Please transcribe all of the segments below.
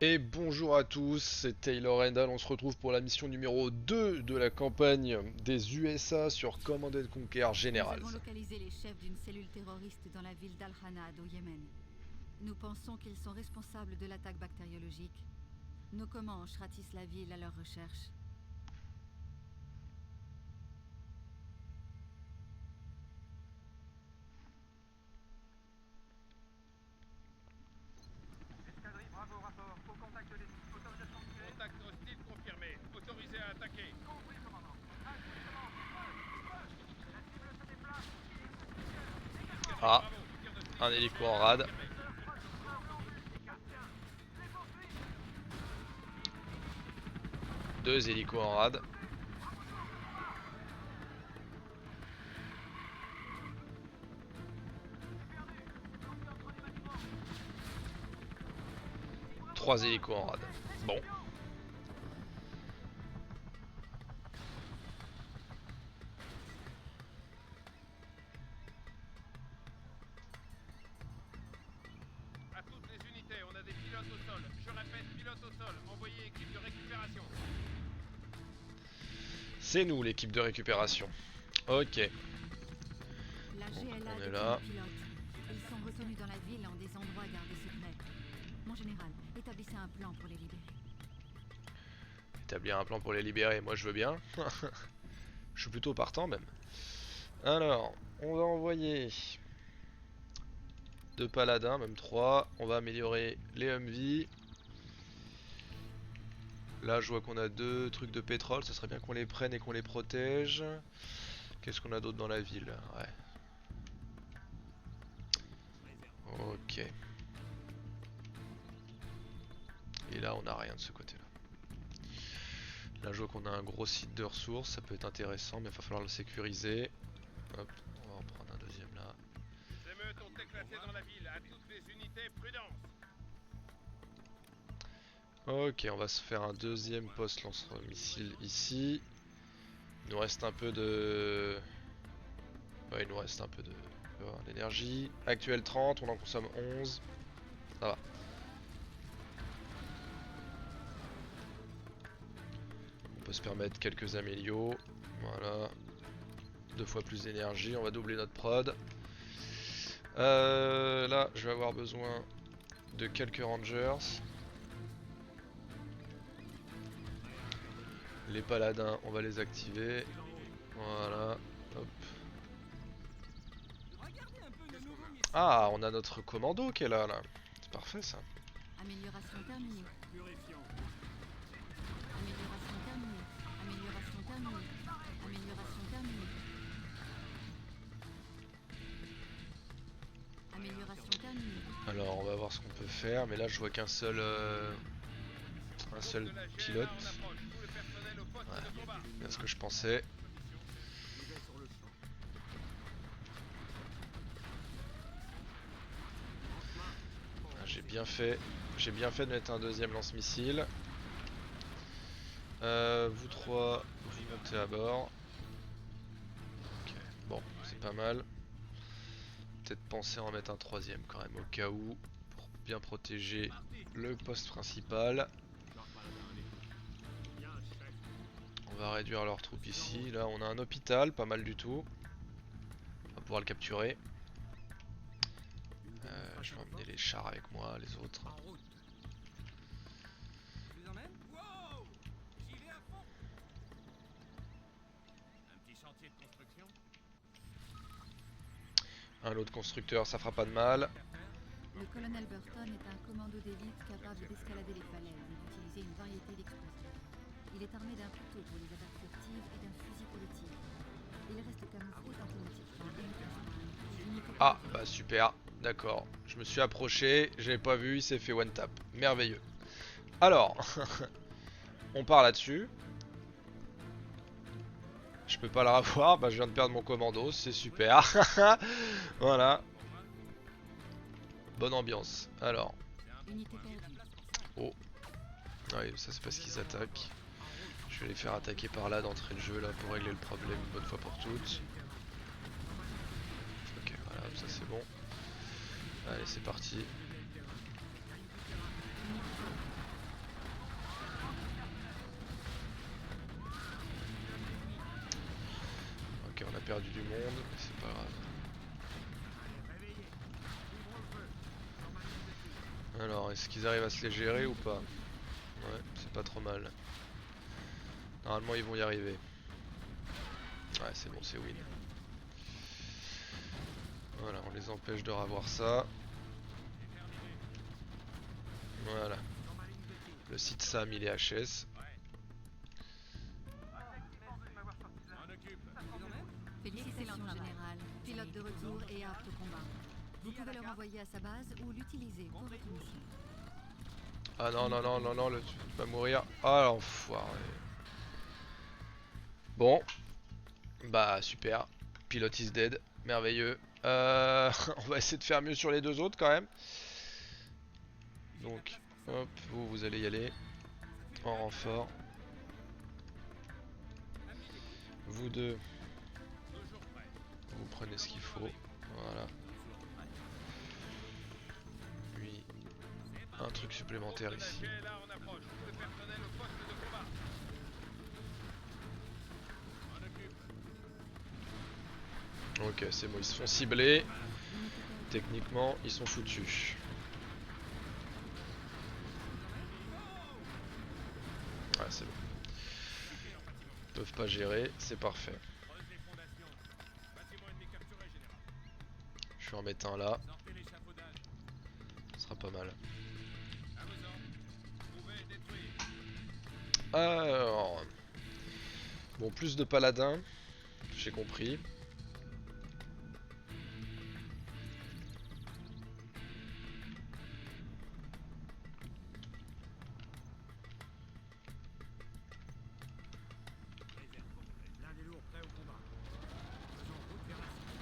Et bonjour à tous, c'est Taylor Randall, on se retrouve pour la mission numéro 2 de la campagne des USA sur Command and Conquer Nous avons Generals. localisé les chefs d'une cellule terroriste dans la ville d'Al-Hanad au Yémen. Nous pensons qu'ils sont responsables de l'attaque bactériologique. Nos Comanches ratissent la ville à leur recherche. Escadrille Bravo, rapport. Au contact des sites. Autorisation de tirer. Contact hostile confirmé. Autorisé à attaquer. Compris, commandant. Action commence. La cible se déplace. Escadrille Ah, Bravo. Tir de un signal hélico en rade, confirmé. deux hélicos en rade. Trois hélicos en rade. Bon. À toutes les unités, on a des pilotes au sol. Je répète, pilotes au sol. Envoyez équipe de récupération. C'est nous l'équipe de récupération. Ok, La donc GLA on est détient là. les pilotes. Ils sont retenus dans la ville en des endroits gardés secrets. Mon général, établissez un plan pour les libérer. Établir un plan pour les libérer, moi je veux bien. Je suis plutôt partant même. Alors, on va envoyer deux paladins, même trois. On va améliorer les Humvee. Là, je vois qu'on a deux trucs de pétrole. Ça serait bien qu'on les prenne et qu'on les protège. Qu'est-ce qu'on a d'autre dans la ville? Ouais. Ok. Et là, on n'a rien de ce côté-là. Là, je vois qu'on a un gros site de ressources. Ça peut être intéressant, mais il va falloir le sécuriser. Hop, on va en prendre un deuxième là. Les émeutes ont éclaté dans la ville. À toutes les unités, prudence. Ok, on va se faire un deuxième poste lance-missile ici. Il nous reste un peu de... Ouais, il nous reste un peu de... d'énergie. Actuel 30, on en consomme 11. Ça va. On peut se permettre quelques amélios. Voilà. Deux fois plus d'énergie, on va doubler notre prod. Là, je vais avoir besoin de quelques rangers. Les paladins, on va les activer. Voilà. Hop. Ah, on a notre commando qui est là. C'est parfait ça. Amélioration terminée. Amélioration terminée. Amélioration terminée. Amélioration terminée. Amélioration terminée. Alors, on va voir ce qu'on peut faire. Mais là, je vois qu'un seul, un Groupe seul de la GLA pilote. en approche. Tout le personnel au poste Ouais, de combat. c'est ce que je pensais. Ah, j'ai bien fait de mettre un deuxième lance-missile. Vous trois, vous montez à bord. Ok, bon, c'est pas mal. Peut-être penser à en mettre un troisième quand même au cas où, pour bien protéger le poste principal. On va réduire leurs troupes ici. Là, on a un hôpital, pas mal du tout. On va pouvoir le capturer. Je vais emmener les chars avec moi, les autres. Je les emmène. Wow. J'y vais à fond. Un petit chantier de construction. Un lot de constructeurs, ça fera pas de mal. Le colonel Burton est un commando d'élite capable d'escalader les falaises et d'utiliser une variété d'explosifs. Il est armé d'un couteau pour les attaques furtives et d'un fusil pour le tir. Il reste camouflé tant qu'il ne tire pas et ne cache pas. Il n'y peut pas Ah, le bah super, d'accord. Je me suis approché, j'avais pas vu, il s'est fait one tap. Merveilleux. Alors, on part là-dessus. Je peux pas le revoir, bah je viens de perdre mon commando, c'est super. Voilà, bonne ambiance. Alors, Unité perdue. oh, ouais, ça c'est parce qu'ils attaquent. Je vais les faire attaquer par là d'entrée de jeu là pour régler le problème une bonne fois pour toutes. Ok, voilà, ça c'est bon. Allez, c'est parti. perdu du monde, mais c'est pas grave. Alors, est-ce qu'ils arrivent à se les gérer ou pas? Ouais, c'est pas trop mal. Normalement, ils vont y arriver. Ouais, c'est bon, c'est win. Voilà, on les empêche de revoir ça. Voilà. Le site SAM, il est HS. Félicitations, général. Pilote de retour et apte au combat. Vous pouvez le renvoyer à sa base ou l'utiliser pour votre mission. Ah non, non, non, non, non, tu vas mourir. Ah l'enfoiré. Bon. Bah super. Pilot is dead. Merveilleux. On va essayer de faire mieux sur les deux autres quand même. Donc, hop, vous allez y aller. En renfort. Vous deux. Vous prenez ce qu'il faut. Voilà. Lui. Un truc supplémentaire ici. Là, on approche. Tout le personnel au poste de combat. On occupe. Ok, c'est bon, ils se font cibler. Techniquement, ils sont foutus. Ouais, c'est bon. Ils peuvent pas gérer, c'est parfait. Creuse les fondations. Bâtiment ennemi capturé, général. Je vais en mettre un là, Sortez l'échafaudage. ce sera pas mal. À vos ordres. Trouvez et détruire. Alors... Bon, plus de paladins, j'ai compris. Blindés lourds prêts au combat. Faisons route vers la cible.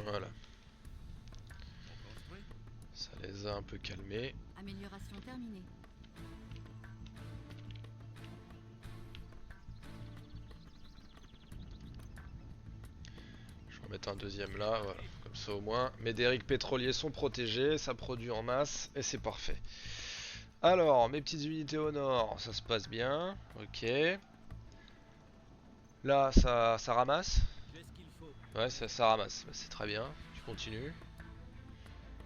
Voilà. Ça les a un peu calmés. Amélioration terminée. Je vais en mettre un deuxième là, voilà. Comme ça au moins. Mes derricks pétroliers sont protégés, ça produit en masse et c'est parfait. Alors, mes petites unités au nord, ça se passe bien. Ok. Là, ça ramasse. J'ai ce qu'il faut. Ouais, ça ramasse. Bah, c'est très bien. Tu continues.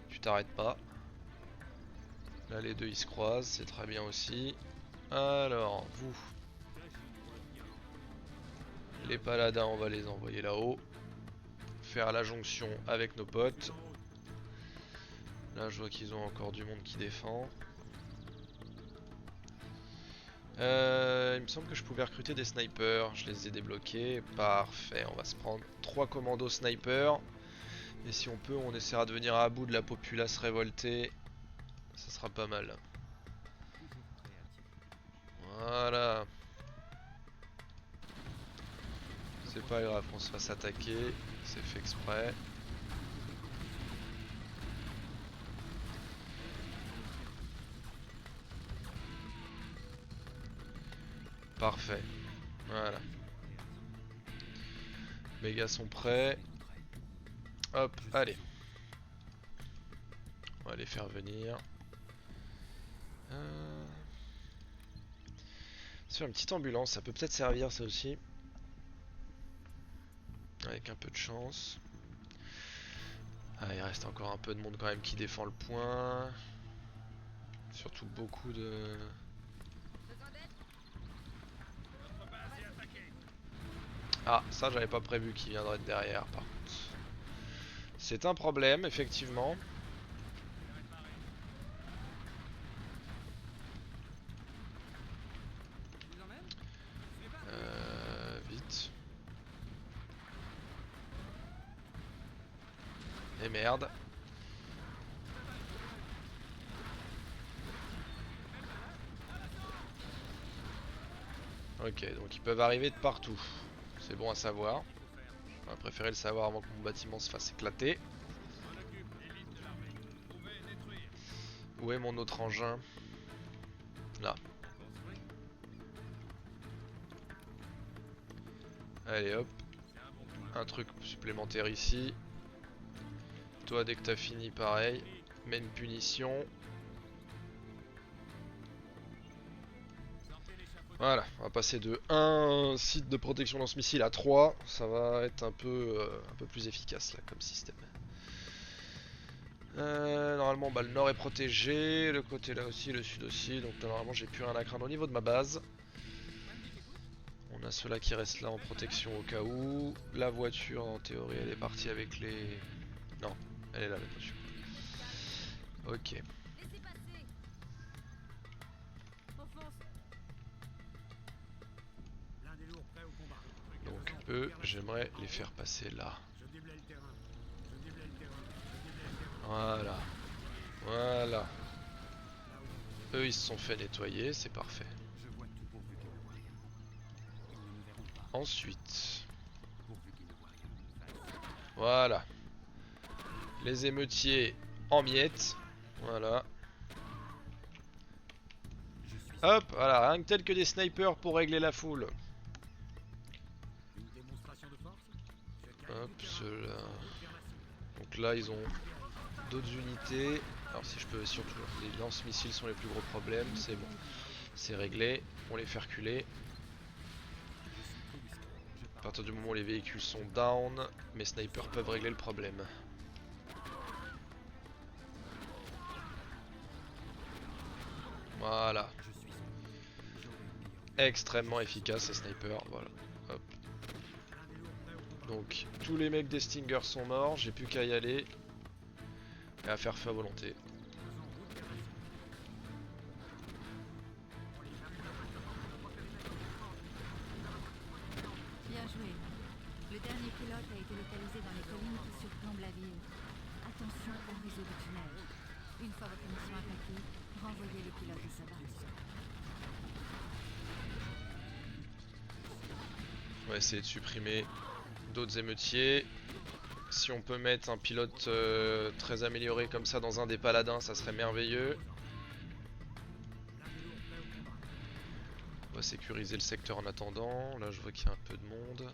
Tu t'arrêtes pas. Là, les deux ils se croisent, c'est très bien aussi. Alors, vous. Les paladins, on va les envoyer là-haut. Faire la jonction avec nos potes. Là, je vois qu'ils ont encore du monde qui défend. Il me semble que je pouvais recruter des snipers. Je les ai débloqués. Parfait, on va se prendre 3 commandos snipers. Et si on peut, on essaiera de venir à bout de la populace révoltée. Ça sera pas mal. Voilà. C'est pas grave qu'on se fasse attaquer. C'est fait exprès. Parfait. Voilà. Mes gars sont prêts. Hop, allez. On va les faire venir. Sur une petite ambulance, ça peut peut-être servir ça aussi. Avec un peu de chance. Ah, il reste encore un peu de monde quand même qui défend le point. Surtout beaucoup de... Notre base est attaquée. Ah, ça j'avais pas prévu qu'il viendrait de derrière par contre. C'est un problème, effectivement. Vite. Et merde. Ok, donc ils peuvent arriver de partout. C'est bon à savoir. On va préférer le savoir avant que mon bâtiment se fasse éclater. On occupe. Élite de l'armée. Trouvez et détruire. Où est mon autre engin? Là. Allez hop. Un truc supplémentaire ici. Toi, dès que t'as fini, pareil. Mets une punition. Voilà, on va passer de 1 site de protection lance-missile à 3. Ça va être un peu plus efficace là comme système. Normalement, bah, le nord est protégé, le côté là aussi, le sud aussi. Donc là, normalement, j'ai plus rien à craindre au niveau de ma base. On a ceux-là qui restent là en protection au cas où. La voiture, en théorie, elle est partie avec les... Non, elle est là la voiture. Ok. Laissez passer. On fonce. Blindé lourd prêt au combat. Donc eux, j'aimerais les faire passer là. Je déblaye le terrain. Je déblaye le terrain. Je déblaye le terrain. Voilà. Voilà. Là où Eux, ils se sont fait nettoyer, c'est parfait. je vois tout pourvu qu'ils ne voient rien. Ils ne nous verront pas Ensuite, pourvu qu'ils ne voient rien. voilà. Les émeutiers en miettes. Voilà. Je suis Hop, voilà, rien que tel que des snipers pour régler la foule. une démonstration de force. Je gagne Hop, du terrain. ceux-là. En route vers la cible. Donc là, ils ont d'autres unités. Alors si je peux surtout, les lance-missiles sont les plus gros problèmes. C'est bon, c'est réglé. On les fait reculer. Je suis très discret. Je À pars. partir du moment où les véhicules sont down, mes snipers peuvent régler le problème. Voilà. Je suis sûr. J'aurai une meilleure. Extrêmement efficace ces snipers. Voilà. Hop. Blindé lourd prêt au combat. Donc tous les mecs des Stingers sont morts. J'ai plus qu'à y aller. Et à faire feu à volonté. Faisons route vers la cible. Bien joué. Le dernier pilote a été localisé dans les collines qui surplombent la ville. Attention au réseau du tunnel. Une fois votre mission accomplie, renvoyez le pilote à sa base. On va essayer de supprimer d'autres émeutiers. Si on peut mettre un pilote très amélioré comme ça dans un des paladins, ça serait merveilleux. On va sécuriser le secteur en attendant. Là je vois qu'il y a un peu de monde.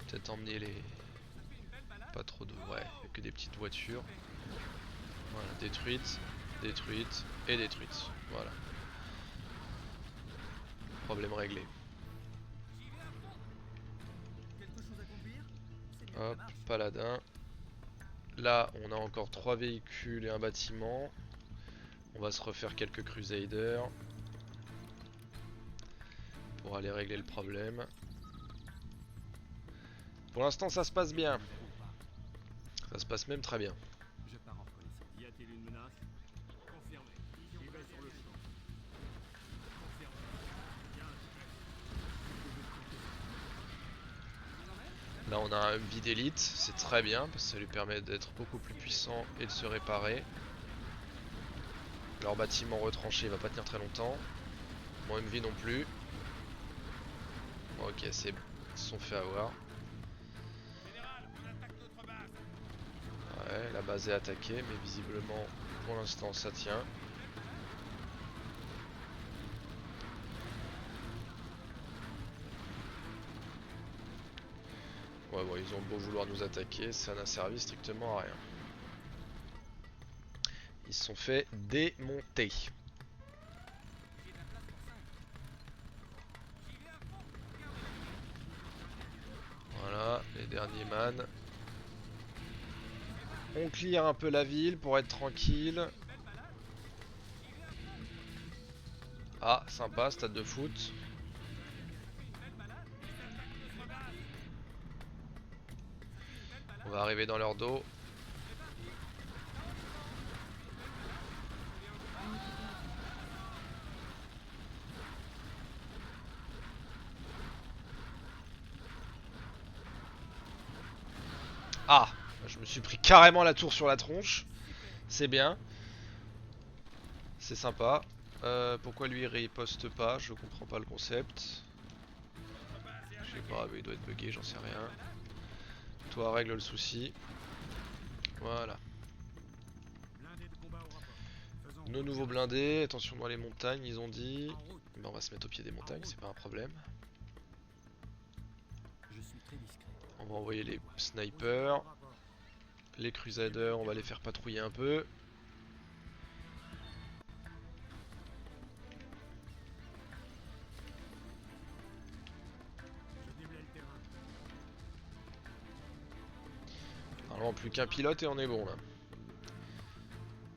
Peut-être emmener les... Pas trop de... Ouais, il n'y a que des petites voitures. Voilà, détruites, détruites et détruites. Voilà. Problème réglé. Quelque chose à accomplir? C'est bien, Hop, ça marche. paladin. Là, on a encore 3 véhicules et un bâtiment. On va se refaire quelques Crusaders pour aller régler le problème. Pour l'instant, ça se passe bien. Ça se passe même très bien. Je pars en reconnaissance. Y a-t-il une menace? Confirmé. J'y vais sur le champ. Confirmé. Bien, Là, on a un MV d'élite. C'est très bien parce que ça lui permet d'être beaucoup plus puissant et de se réparer. Leur bâtiment retranché va pas tenir très longtemps. Mon MV non plus. Ok, c'est bon. Ils se sont fait avoir. Général, on attaque notre base. Ouais, la base est attaquée, mais visiblement, pour l'instant, ça tient. Ouais, bon, ils ont beau vouloir nous attaquer, ça n'a servi strictement à rien. Ils se sont fait démonter. Voilà, les derniers man. On clear un peu la ville pour être tranquille. Ah, sympa, stade de foot. On va arriver dans leur dos. Ah, je me suis pris carrément la tour sur la tronche. C'est bien. C'est sympa. Pourquoi lui il riposte pas? Je comprends pas le concept. Je sais pas, mais il doit être bugué, j'en sais rien. Toi règle le souci. Voilà. blindé de combat au rapport. Faisons Nos route nouveaux vers la blindés, attention dans les montagnes, ils ont dit. cible. En route. Ben, on va se mettre au pied des montagnes, c'est pas un problème. Je suis très discret. On va envoyer les snipers. Au rapport. Les Crusaders, on va les faire patrouiller un peu. Je déblaye le terrain. Normalement plus qu'un pilote et on est bon là.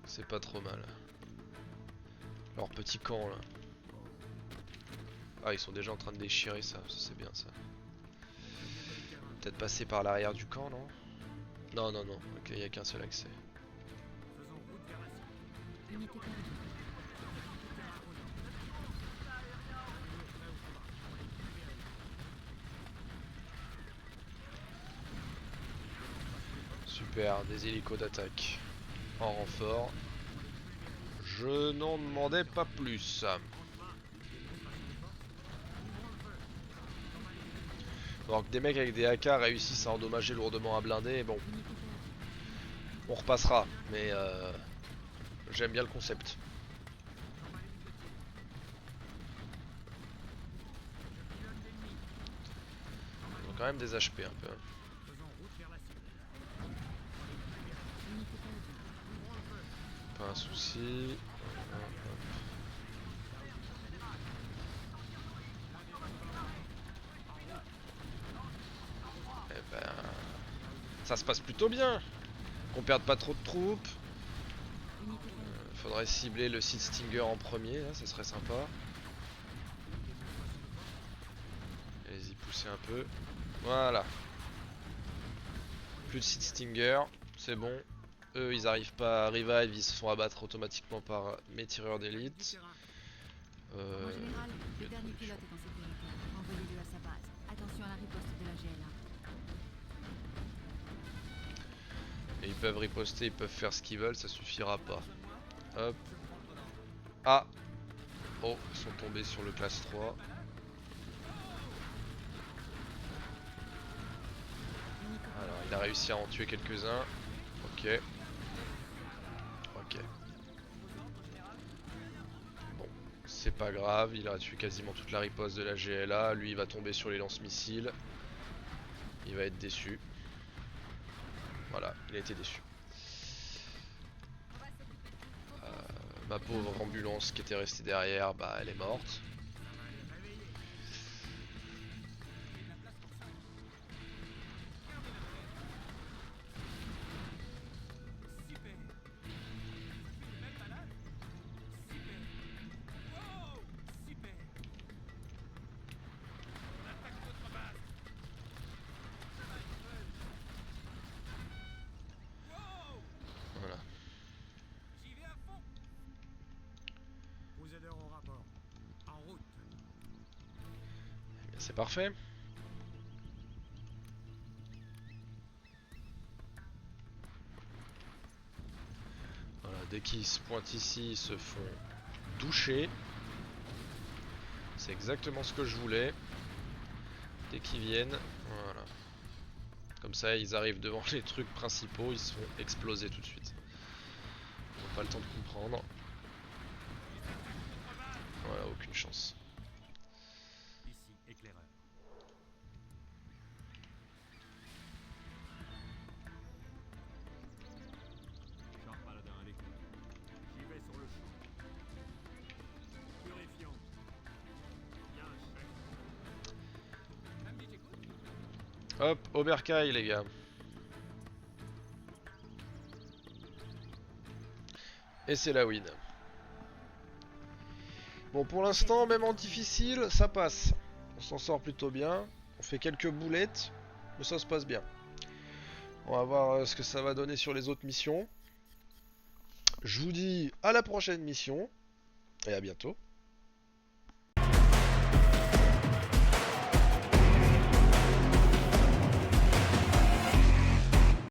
C'est pas trop mal. Leur petit camp là. Ah, ils sont déjà en train de déchirer ça, c'est bien ça. Peut-être passer par l'arrière du camp, non? Non, non, non, ok, il n'y a qu'un seul accès. Faisons route vers la cible. Unité perdue. Super, des hélicos d'attaque en renfort. Je n'en demandais pas plus. Alors que des mecs avec des AK réussissent à endommager lourdement un blindé, bon, Unité perdue. on repassera, mais j'aime bien le concept. Ils ont quand même des HP un peu. Faisons route vers la cible. Unité perdue. Pas un souci. Eh ben, ça se passe plutôt bien. Qu'on perde pas trop de troupes. Unité perdue. Faudrait cibler le site Stinger en premier, là, ça serait sympa. Allez-y, poussez un peu. Voilà. Plus de site Stinger, c'est bon. Eux, ils arrivent pas à revive, ils se font abattre automatiquement par mes tireurs d'élite. En général, le dernier pilote est en sécurité. Envoyez-le à sa base. Attention à la riposte de la GLA. Et ils peuvent riposter, ils peuvent faire ce qu'ils veulent, ça suffira pas. Hop. Ah. Oh, ils sont tombés sur le classe 3. Alors, il a réussi à en tuer quelques-uns. Ok. Ok. Bon, c'est pas grave, il a tué quasiment toute la riposte de la GLA. Lui, il va tomber sur les lance-missiles. Il va être déçu. Voilà, il a été déçu. Ma pauvre ambulance qui était restée derrière, bah elle est morte. Voilà. J'y vais à fond. Crusader au rapport. En route. Eh bien, c'est parfait. Voilà, dès qu'ils se pointent ici, ils se font doucher. C'est exactement ce que je voulais. Dès qu'ils viennent, voilà. Comme ça, ils arrivent devant les trucs principaux, ils se font exploser tout de suite. Ils n'ont pas le temps de comprendre. Voilà, aucune chance. Ici, éclaireur. Char paladin à l'écoute. J'y vais sur le champ. Purifions. Bien, chef. Samedi, j'écoute. Hop, Oberkai les gars. Et c'est la win. Bon, pour l'instant, même en difficile, ça passe. On s'en sort plutôt bien. On fait quelques boulettes, mais ça se passe bien. On va voir ce que ça va donner sur les autres missions. Je vous dis à la prochaine mission, et à bientôt.